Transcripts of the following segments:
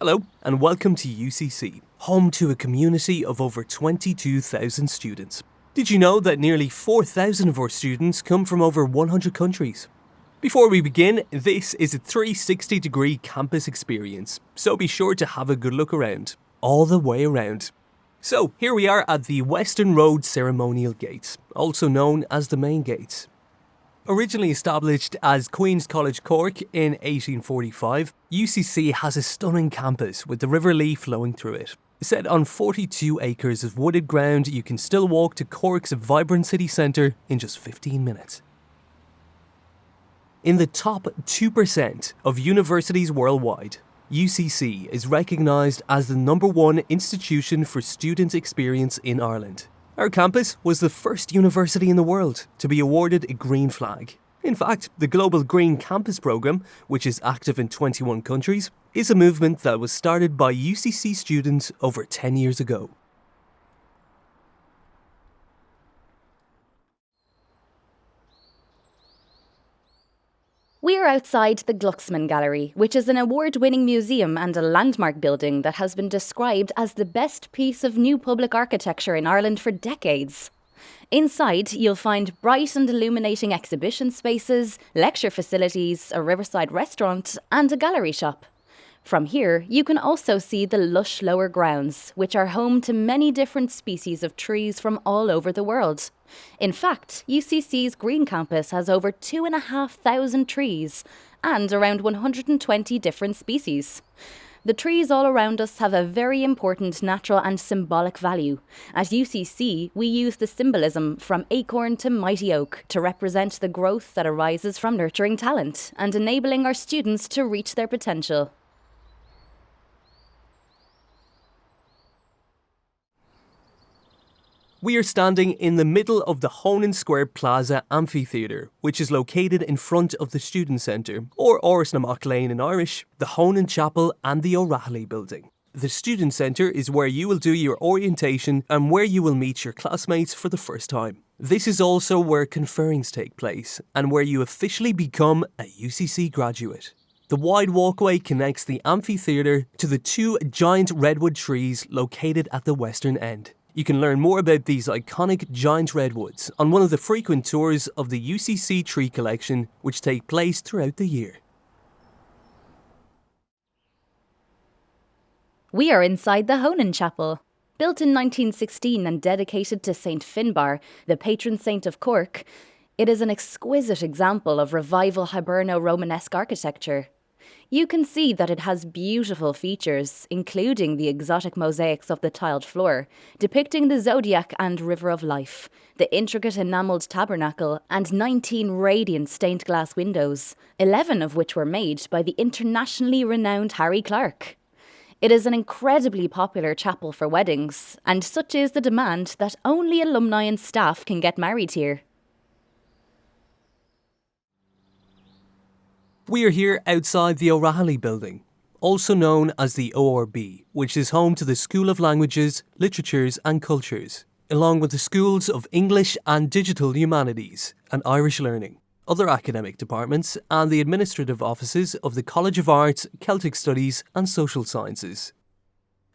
Hello, and welcome to UCC, home to a community of over 22,000 students. Did you know that nearly 4,000 of our students come from over 100 countries? Before we begin, this is a 360-degree campus experience, so be sure to have a good look around, all the way around. So, here we are at the Western Road Ceremonial Gates, also known as the Main Gates. Originally established as Queen's College Cork in 1845, UCC has a stunning campus with the River Lee flowing through it. Set on 42 acres of wooded ground, you can still walk to Cork's vibrant city centre in just 15 minutes. In the top 2% of universities worldwide, UCC is recognised as the #1 institution for student experience in Ireland. Our campus was the first university in the world to be awarded a green flag. In fact, the Global Green Campus Programme, which is active in 21 countries, is a movement that was started by UCC students over 10 years ago. We are outside the Glucksman Gallery, which is an award-winning museum and a landmark building that has been described as the best piece of new public architecture in Ireland for decades. Inside, you'll find bright and illuminating exhibition spaces, lecture facilities, a riverside restaurant, and a gallery shop. From here, you can also see the lush lower grounds, which are home to many different species of trees from all over the world. In fact, UCC's Green Campus has over 2,500 trees and around 120 different species. The trees all around us have a very important natural and symbolic value. At UCC, we use the symbolism from acorn to mighty oak to represent the growth that arises from nurturing talent and enabling our students to reach their potential. We are standing in the middle of the Honan Square Plaza Amphitheatre, which is located in front of the Student Centre, or Orisnamak Lane in Irish, the Honan Chapel and the O'Reilly Building. The Student Centre is where you will do your orientation and where you will meet your classmates for the first time. This is also where conferrings take place and where you officially become a UCC graduate. The wide walkway connects the amphitheatre to the 2 giant redwood trees located at the western end. You can learn more about these iconic giant redwoods on one of the frequent tours of the UCC tree collection, which take place throughout the year. We are inside the Honan Chapel. Built in 1916 and dedicated to St. Finbar, the patron saint of Cork, it is an exquisite example of revival Hiberno-Romanesque architecture. You can see that it has beautiful features, including the exotic mosaics of the tiled floor, depicting the zodiac and river of life, the intricate enamelled tabernacle, and 19 radiant stained glass windows, 11 of which were made by the internationally renowned Harry Clarke. It is an incredibly popular chapel for weddings, and such is the demand that only alumni and staff can get married here. We are here outside the O'Reilly Building, also known as the ORB, which is home to the School of Languages, Literatures and Cultures, along with the schools of English and Digital Humanities and Irish Learning, other academic departments, and the administrative offices of the College of Arts, Celtic Studies and Social Sciences.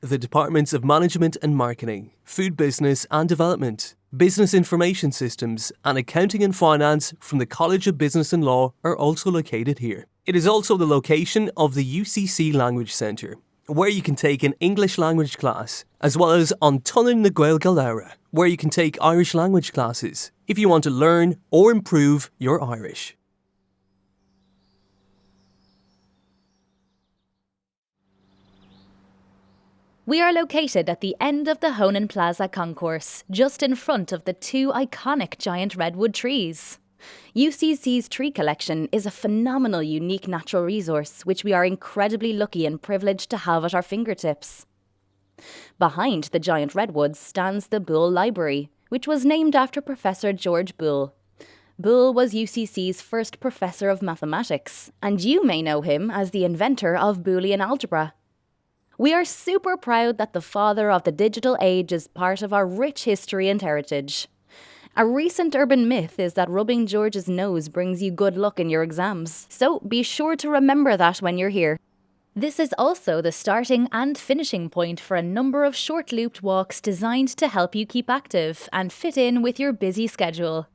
The departments of Management and Marketing, Food Business and Development, Business Information Systems and Accounting and Finance from the College of Business and Law are also located here. It is also the location of the UCC Language Centre, where you can take an English language class, as well as on Tunin na Gaeilge Leabhra, where you can take Irish language classes if you want to learn or improve your Irish. We are located at the end of the Honan Plaza concourse, just in front of the 2 iconic giant redwood trees. UCC's tree collection is a phenomenal unique natural resource which we are incredibly lucky and privileged to have at our fingertips. Behind the giant redwoods stands the Boole Library, which was named after Professor George Boole. Boole was UCC's first professor of mathematics, and you may know him as the inventor of Boolean algebra. We are super proud that the father of the digital age is part of our rich history and heritage. A recent urban myth is that rubbing George's nose brings you good luck in your exams, so be sure to remember that when you're here. This is also the starting and finishing point for a number of short-looped walks designed to help you keep active and fit in with your busy schedule.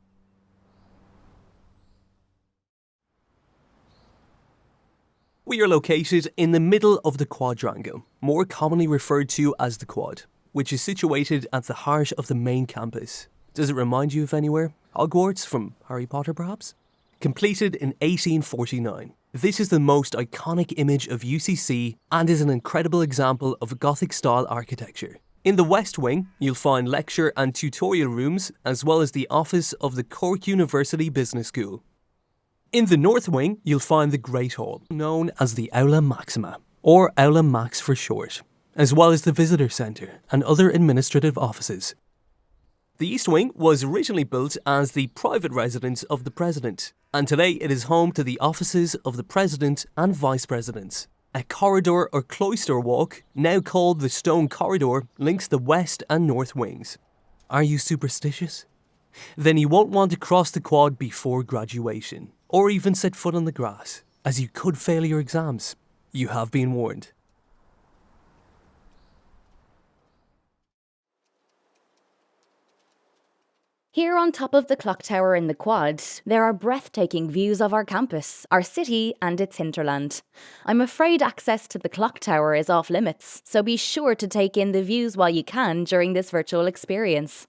We are located in the middle of the quadrangle, more commonly referred to as the Quad, which is situated at the heart of the main campus. Does it remind you of anywhere? Hogwarts from Harry Potter, perhaps? Completed in 1849. This is the most iconic image of UCC and is an incredible example of Gothic-style architecture. In the West Wing, you'll find lecture and tutorial rooms, as well as the office of the Cork University Business School. In the North Wing, you'll find the Great Hall, known as the Aula Maxima, or Aula Max for short, as well as the Visitor Centre and other administrative offices. The East Wing was originally built as the private residence of the President, and today it is home to the offices of the President and Vice Presidents. A corridor or cloister walk, now called the Stone Corridor, links the West and North Wings. Are you superstitious? Then you won't want to cross the Quad before graduation, or even set foot on the grass, as you could fail your exams. You have been warned. Here on top of the clock tower in the Quad, there are breathtaking views of our campus, our city and its hinterland. I'm afraid access to the clock tower is off limits, so be sure to take in the views while you can during this virtual experience.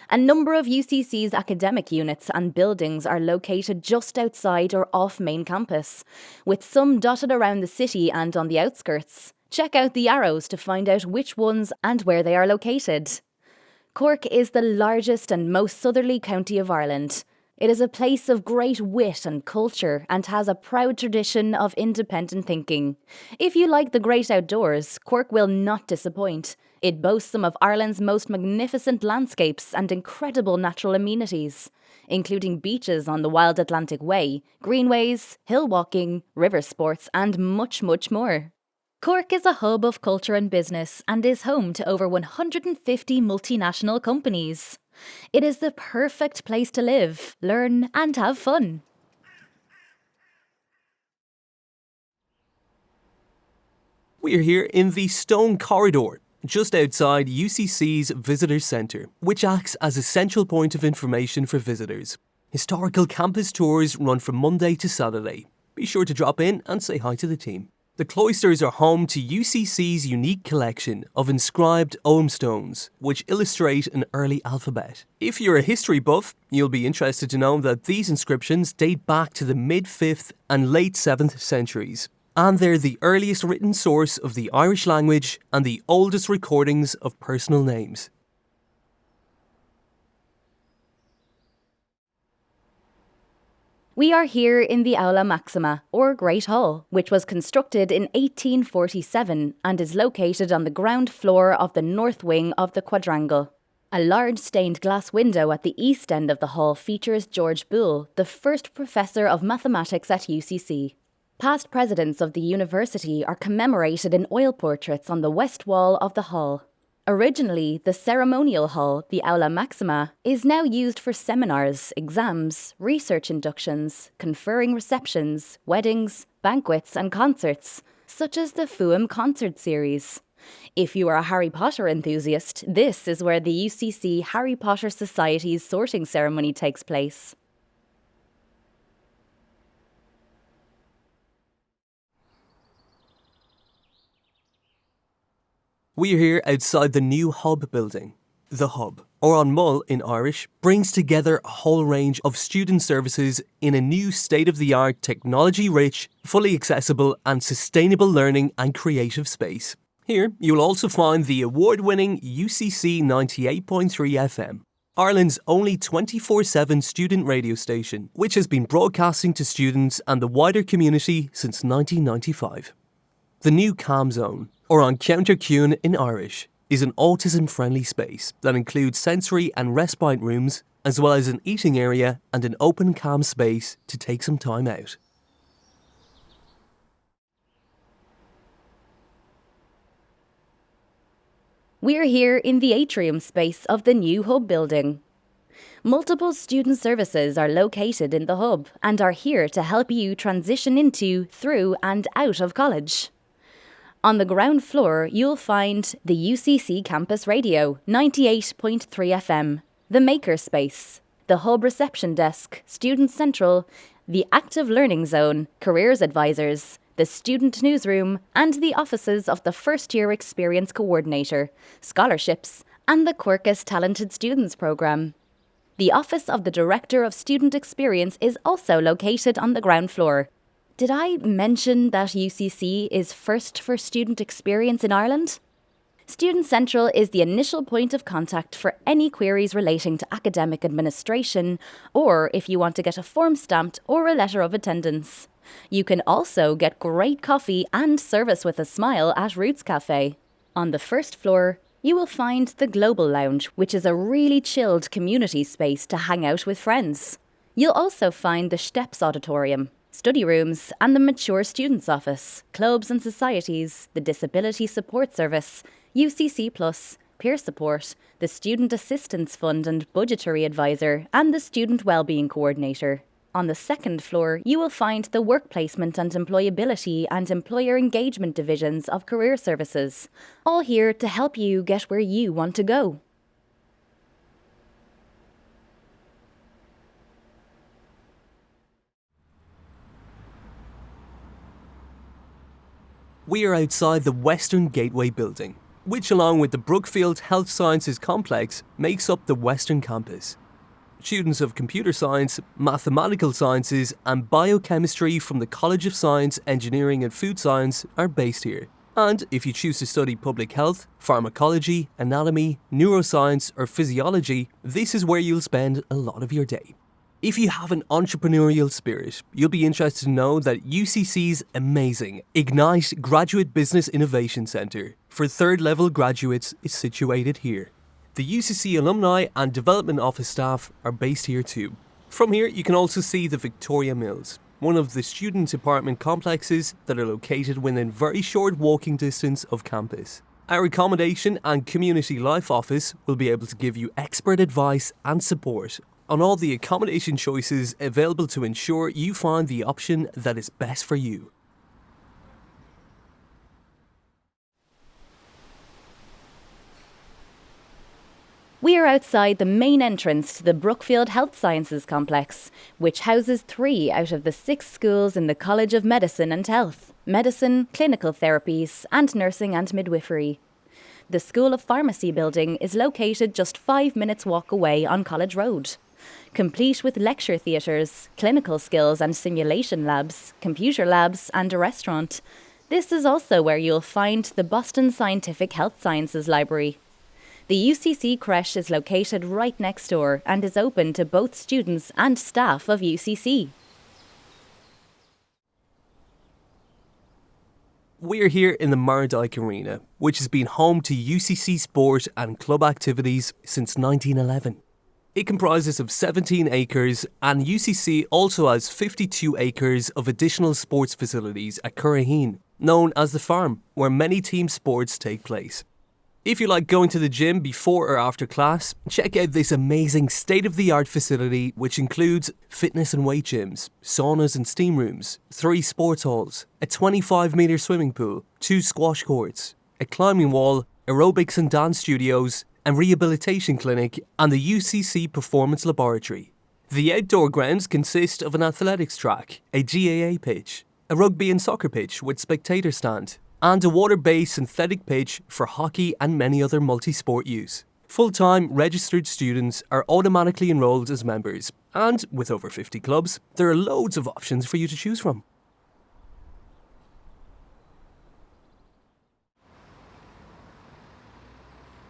A number of UCC's academic units and buildings are located just outside or off main campus, with some dotted around the city and on the outskirts. Check out the arrows to find out which ones and where they are located. Cork is the largest and most southerly county of Ireland. It is a place of great wit and culture and has a proud tradition of independent thinking. If you like the great outdoors, Cork will not disappoint. It boasts some of Ireland's most magnificent landscapes and incredible natural amenities, including beaches on the Wild Atlantic Way, greenways, hill walking, river sports and much, much more. Cork is a hub of culture and business and is home to over 150 multinational companies. It is the perfect place to live, learn and have fun. We are here in the Stone Corridor, just outside UCC's Visitor Centre, which acts as a central point of information for visitors. Historical campus tours run from Monday to Saturday. Be sure to drop in and say hi to the team. The cloisters are home to UCC's unique collection of inscribed ogham stones, which illustrate an early alphabet. If you're a history buff, you'll be interested to know that these inscriptions date back to the mid-5th and late 7th centuries, and they're the earliest written source of the Irish language and the oldest recordings of personal names. We are here in the Aula Maxima, or Great Hall, which was constructed in 1847 and is located on the ground floor of the north wing of the quadrangle. A large stained glass window at the east end of the hall features George Boole, the first professor of mathematics at UCC. Past presidents of the university are commemorated in oil portraits on the west wall of the hall. Originally, the ceremonial hall, the Aula Maxima, is now used for seminars, exams, research inductions, conferring receptions, weddings, banquets and concerts, such as the FUM concert series. If you are a Harry Potter enthusiast, this is where the UCC Harry Potter Society's sorting ceremony takes place. We are here outside the new Hub building. The Hub, or on Mull in Irish, brings together a whole range of student services in a new state-of-the-art, technology-rich, fully accessible and sustainable learning and creative space. Here, you'll also find the award-winning UCC 98.3 FM, Ireland's only 24/7 student radio station, which has been broadcasting to students and the wider community since 1995. The new Calm Zone, or on Counter Cún in Irish, is an autism-friendly space that includes sensory and respite rooms, as well as an eating area and an open calm space to take some time out. We're here in the Atrium space of the new Hub building. Multiple student services are located in the Hub and are here to help you transition into, through and out of college. On the ground floor, you'll find the UCC Campus Radio, 98.3 FM, the Makerspace, the Hub Reception Desk, Student Central, the Active Learning Zone, Careers Advisors, the Student Newsroom, and the offices of the First Year Experience Coordinator, Scholarships, and the Quercus Talented Students Programme. The office of the Director of Student Experience is also located on the ground floor. Did I mention that UCC is first for student experience in Ireland? Student Central is the initial point of contact for any queries relating to academic administration, or if you want to get a form stamped or a letter of attendance. You can also get great coffee and service with a smile at Roots Cafe. On the first floor, you will find the Global Lounge, which is a really chilled community space to hang out with friends. You'll also find the Steps Auditorium, study rooms, and the Mature Students Office, clubs and societies, the Disability Support Service, UCC Plus, Peer Support, the Student Assistance Fund and Budgetary Advisor, and the Student Wellbeing Coordinator. On the second floor, you will find the Work Placement and Employability and Employer Engagement divisions of Career Services, all here to help you get where you want to go. We are outside the Western Gateway building, which along with the Brookfield Health Sciences Complex makes up the Western Campus. Students of computer science, mathematical sciences and biochemistry from the College of Science, Engineering and Food Science are based here. And if you choose to study public health, pharmacology, anatomy, neuroscience or physiology, this is where you'll spend a lot of your day. If you have an entrepreneurial spirit, you'll be interested to know that UCC's amazing Ignite Graduate Business Innovation Centre for third-level graduates is situated here. The UCC alumni and development office staff are based here too. From here, you can also see the Victoria Mills, one of the student apartment complexes that are located within very short walking distance of campus. Our accommodation and community life office will be able to give you expert advice and support on all the accommodation choices available to ensure you find the option that is best for you. We are outside the main entrance to the Brookfield Health Sciences Complex, which houses 3 out of the 6 schools in the College of Medicine and Health, Medicine, Clinical Therapies, and Nursing and Midwifery. The School of Pharmacy building is located just 5 minutes walk away on College Road. Complete with lecture theatres, clinical skills and simulation labs, computer labs and a restaurant. This is also where you'll find the Boston Scientific Health Sciences Library. The UCC creche is located right next door and is open to both students and staff of UCC. We're here in the Mardyke Arena, which has been home to UCC sport and club activities since 1911. It comprises of 17 acres and UCC also has 52 acres of additional sports facilities at Curraheen, known as the Farm, where many team sports take place. If you like going to the gym before or after class, check out this amazing state-of-the-art facility which includes fitness and weight gyms, saunas and steam rooms, 3 sports halls, a 25-metre swimming pool, 2 squash courts, a climbing wall, aerobics and dance studios, and rehabilitation clinic, and the UCC Performance Laboratory. The outdoor grounds consist of an athletics track, a GAA pitch, a rugby and soccer pitch with spectator stand, and a water-based synthetic pitch for hockey and many other multi-sport use. Full-time registered students are automatically enrolled as members, and with over 50 clubs, there are loads of options for you to choose from.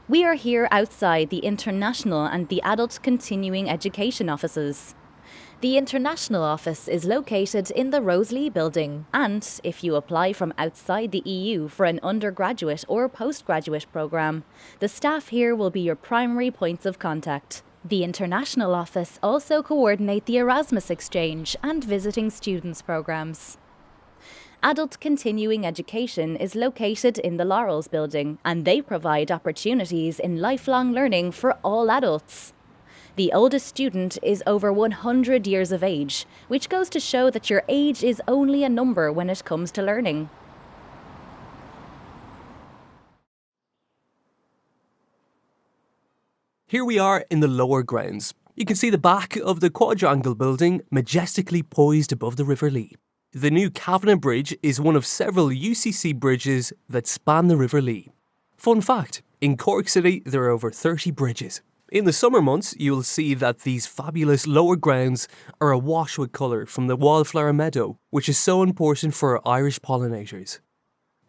We are here outside the International and the Adult Continuing Education offices. The International office is located in the Rosalie building, and if you apply from outside the EU for an undergraduate or postgraduate programme, the staff here will be your primary points of contact. The International office also coordinate the Erasmus Exchange and Visiting Students programmes. Adult Continuing Education is located in the Laurels building, and they provide opportunities in lifelong learning for all adults. The oldest student is over 100 years of age, which goes to show that your age is only a number when it comes to learning. Here we are in the lower grounds. You can see the back of the quadrangle building majestically poised above the River Lee. The new Kavanagh Bridge is one of several UCC bridges that span the River Lee. Fun fact, in Cork City there are over 30 bridges. In the summer months, you will see that these fabulous lower grounds are awash with colour from the wildflower meadow, which is so important for our Irish pollinators.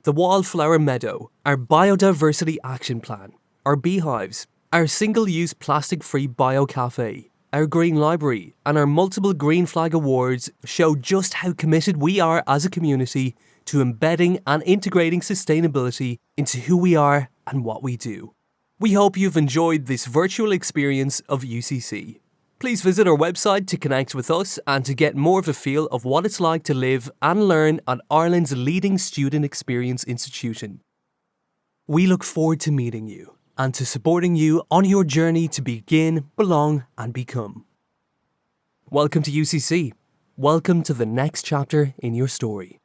The Wildflower Meadow, our Biodiversity Action Plan, our beehives, our single-use plastic-free bio-cafe, our Green Library and our multiple Green Flag Awards show just how committed we are as a community to embedding and integrating sustainability into who we are and what we do. We hope you've enjoyed this virtual experience of UCC. Please visit our website to connect with us and to get more of a feel of what it's like to live and learn at Ireland's leading student experience institution. We look forward to meeting you and to supporting you on your journey to begin, belong and become. Welcome to UCC. Welcome to the next chapter in your story.